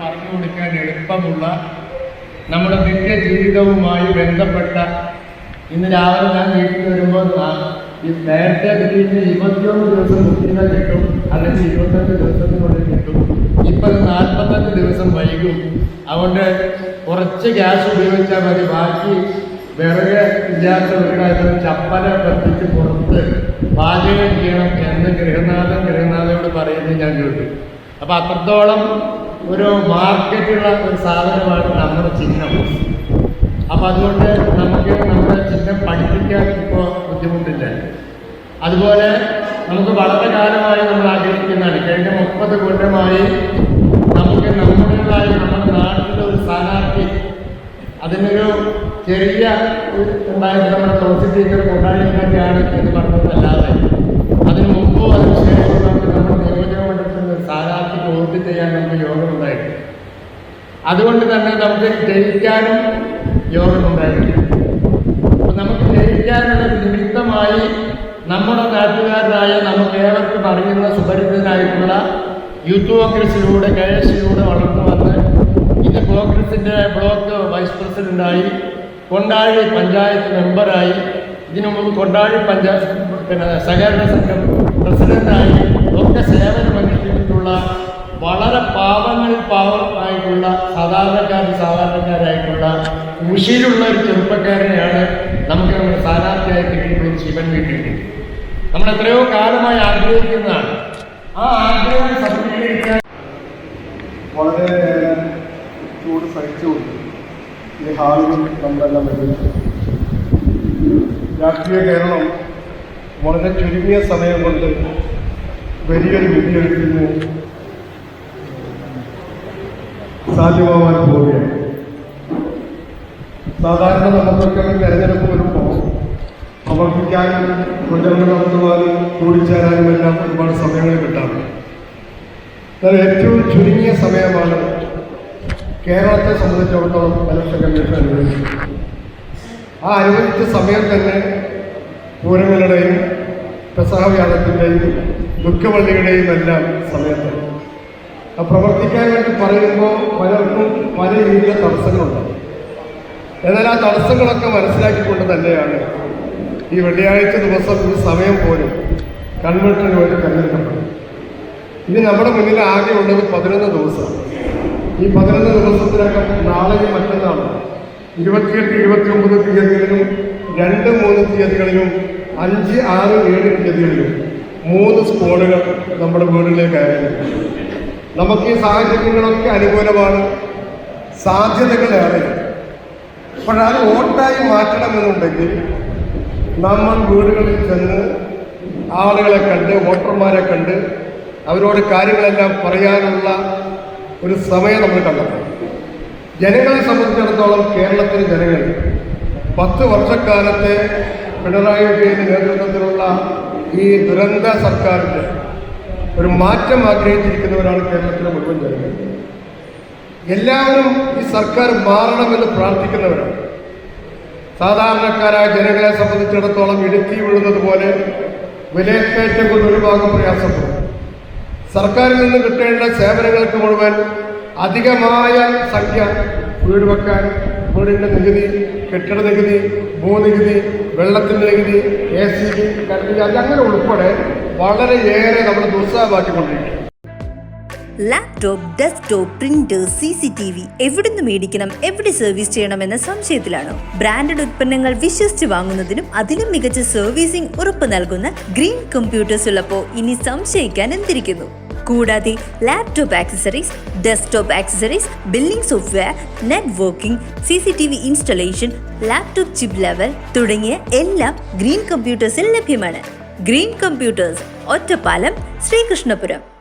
പറഞ്ഞു കൊടുക്കാൻ എളുപ്പമുള്ള നമ്മുടെ നിത്യ ജീവിതവുമായി ബന്ധപ്പെട്ട ഇന്ന് രാവിലെ ഞാൻ വീട്ടിൽ വരുമ്പോൾ നേരത്തെ കിട്ടിയിട്ട് 21 ദിവസം മുക്കിനെ കിട്ടും, അല്ലെങ്കിൽ 25 ദിവസത്തിനുള്ളിൽ കിട്ടും. ഇപ്പം 45 ദിവസം വൈകും. അതുകൊണ്ട് കുറച്ച് ഗ്യാസ് ഉപയോഗിച്ചാൽ മതി, ബാക്കി വിറക് ഇല്ലാത്ത വീടായാലും ചപ്പല കത്തിച്ച് പുറത്ത് പാചകം ചെയ്യണം എന്ന് ഗൃഹനാഥയോട് പറയുന്നത് ഞാൻ കേട്ടു. അപ്പം അത്രത്തോളം ഒരു മാർക്കറ്റുള്ള ഒരു സാധനമാണ് നമ്മുടെ ചിഹ്നം. അപ്പം അതുകൊണ്ട് നമുക്ക് നമ്മുടെ ചിഹ്നം പഠിപ്പിക്കാൻ ഇപ്പോൾ ബുദ്ധിമുട്ടില്ല. അതുപോലെ നമുക്ക് വളരെ കാലമായി നമ്മൾ ആഗ്രഹിക്കുന്നതാണ്. കഴിഞ്ഞ 30 കൊല്ലമായി നമുക്ക് നമ്മുടേതായി നമ്മുടെ നാട്ടിലെ ഒരു സ്ഥാനാർത്ഥി, അതിനൊരു ചെറിയ ഉണ്ടായിട്ട് നമ്മുടെ തുളസി ടീച്ചർ കൊണ്ടാടിയൊക്കെയാണ് എന്ന് പറഞ്ഞതല്ലാതെ അതിന് മുമ്പോ അതിനുശേഷം നമുക്ക് നമ്മുടെ നിയോജകമണ്ഡലത്തിൽ നിന്ന് സ്ഥാനാർത്ഥിക്ക് വോട്ട് ചെയ്യാൻ നമുക്ക് യോഗമുണ്ടായിട്ടുണ്ട്. അതുകൊണ്ട് തന്നെ നമുക്ക് ജയിക്കാനും യോഗമുണ്ടായിട്ടുണ്ട്. അപ്പം നമുക്ക് ജയിക്കാനുള്ള നിമിത്തമായി നമ്മുടെ നാട്ടുകാരായ നമുക്ക് ഏവർക്കും അറിയുന്ന സുപരിചിതനായിട്ടുള്ള യൂത്ത് കോൺഗ്രസിലൂടെ KSUയിലൂടെ വളർന്നു വന്ന് ഇത് കോൺഗ്രസിൻ്റെ ബ്ലോക്ക് വൈസ് പ്രസിഡൻ്റായി, കൊണ്ടാഴി പഞ്ചായത്ത് മെമ്പറായി, ഇതിനു മുമ്പ് കൊണ്ടാഴി പഞ്ചായത്ത് സഹകരണ സംഘം പ്രസിഡൻ്റായി ഒക്കെ സേവനമനുഷ്ഠിച്ചിട്ടുള്ള വളരെ പാവമായിട്ടുള്ള സാധാരണക്കാരായിട്ടുള്ള കൃഷിയിലുള്ള ഒരു ചെറുപ്പക്കാരനെയാണ് നമുക്ക് നമ്മുടെ സ്ഥാനാർത്ഥിയായി കിട്ടിയിട്ടുള്ള ശിവൻ വീട്ടിൽ. നമ്മൾ എത്രയോ കാലമായി ആഗ്രഹിക്കുന്നതാണ്. ആ ആഗ്രഹം സഫലീകരിക്കാൻ വളരെ ചൂട് സഹിച്ചുകൊണ്ട് ഈ ഹാളിൽ നമ്മളെല്ലാം വരുന്നത് രാഷ്ട്രീയ കേരളം വളരെ ചുരുങ്ങിയ സമയം കൊണ്ട് വലിയൊരു വിധിയെഴുത്തിന് സാധ്യമാവാൻ പോവുകയാണ്. സാധാരണ നമുക്കൊക്കെ തെരഞ്ഞെടുപ്പ് വരുമ്പോൾ പ്രവർത്തിക്കാനും പ്രചരണം നടത്തുവാനും കൂടിച്ചേരാനും എല്ലാം ഒരുപാട് സമയങ്ങൾ കിട്ടാറുണ്ട്. എന്നാൽ ഏറ്റവും ചുരുങ്ങിയ സമയമാണ് കേരളത്തെ സംബന്ധിച്ചിടത്തോളം ഇലക്ഷൻ കമ്മീഷൻ അനുവദിച്ചത്. ആ അനുവദിച്ച സമയം തന്നെ പൂരങ്ങളുടെയും പെസഹവ്യാഴത്തിൻ്റെയും ദുഃഖവള്ളിയുടെയും എല്ലാം സമയത്ത് പ്രവർത്തിക്കാൻ വേണ്ടി പറയുമ്പോൾ പലർക്കും പല രീതിയിലെ തടസ്സങ്ങളുണ്ട്. എന്നാൽ ആ തടസ്സങ്ങളൊക്കെ മനസ്സിലാക്കിക്കൊണ്ട് തന്നെയാണ് ഈ വെള്ളിയാഴ്ച ദിവസം ഈ സമയം പോലും കൺവെൻഷന് വേണ്ടി തിരഞ്ഞെടുക്കപ്പെട്ടത്. ഇത് നമ്മുടെ മുന്നിൽ ആകെ ഉള്ളത് 11 ദിവസം. ഈ 11 ദിവസത്തിനകം നാളെയും മറ്റന്നാളും 28, 29 തീയതികളിലും 2, 3 തീയതികളിലും 5, 6, 7 തീയതികളിലും 3 സ്ക്വാഡുകൾ നമ്മുടെ വീടുകളിലേക്ക് അയക്കുന്നു. നമുക്ക് ഈ സാഹചര്യങ്ങളൊക്കെ അനുകൂലമാണ്, സാധ്യതകളേറെ. പക്ഷെ അത് വോട്ടായി മാറ്റണമെന്നുണ്ടെങ്കിൽ നമ്മൾ വീടുകളിൽ ചെന്ന് ആളുകളെ കണ്ട്, വോട്ടർമാരെ കണ്ട് അവരോട് കാര്യങ്ങളെല്ലാം പറയാനുള്ള ഒരു സമയം നമ്മൾ കണ്ടെത്തണം. ജനങ്ങളെ സംബന്ധിച്ചിടത്തോളം കേരളത്തിലെ ജനങ്ങൾ 10 വർഷക്കാലത്തെ പിണറായി വിജയന്റെ നേതൃത്വത്തിലുള്ള ഈ ദുരന്ത സർക്കാരിൻ്റെ ഒരു മാറ്റം ആഗ്രഹിച്ചിരിക്കുന്നവരാണ് കേരളത്തിലെ മുഴുവൻ ജനങ്ങൾ. എല്ലാവരും ഈ സർക്കാർ മാറണമെന്ന് പ്രാർത്ഥിക്കുന്നവരാണ്. സാധാരണക്കാരായ ജനങ്ങളെ സംബന്ധിച്ചിടത്തോളം ഇടുക്കി വീഴുന്നത് പോലെ വിലക്കയറ്റം കൊണ്ട് ഒരു ഭാഗം പ്രയാസപ്പെടും. സർക്കാരിൽ നിന്ന് കിട്ടേണ്ട സേവനങ്ങൾക്ക് മുഴുവൻ അധികമായ സംഖ്യ വീട് വെക്കാൻ വീടിൻ്റെ നികുതി, കെട്ടിട നികുതി, ഭൂനികുതി, വെള്ളത്തിൻ്റെ നികുതി, ACB, കറണ്ട് അങ്ങനെ ഉൾപ്പെടെ വളരെയേറെ നമ്മൾ ദുസ്സഹമാക്കിക്കൊണ്ടിരിക്കും. ലാപ്ടോപ്പ്, ഡെസ്ക്ടോപ്പ്, പ്രിന്റർ, CCTV എവിടുന്ന് മേടിക്കണം, എവിടെ സർവീസ് ചെയ്യണമെന്ന സംശയത്തിലാണോ? ബ്രാൻഡഡ് ഉൽപ്പന്നങ്ങൾ വിശ്വസിച്ച് വാങ്ങുന്നതിനും അതിലും മികച്ച സർവീസിംഗ് ഉറപ്പ് നൽകുന്ന ഗ്രീൻ കമ്പ്യൂട്ടേഴ്സ് ഉള്ളപ്പോൾ ഇനി സംശയിക്കാൻ എന്തിരിക്കുന്നു? കൂടാതെ laptop accessories, desktop accessories, billing software, networking, CCTV installation, laptop chip level തുടങ്ങിയ എല്ലാം ഗ്രീൻ കമ്പ്യൂട്ടേഴ്സിൽ ലഭ്യമാണ്. Green computers, Ottapalam, Sreekrishnapuram.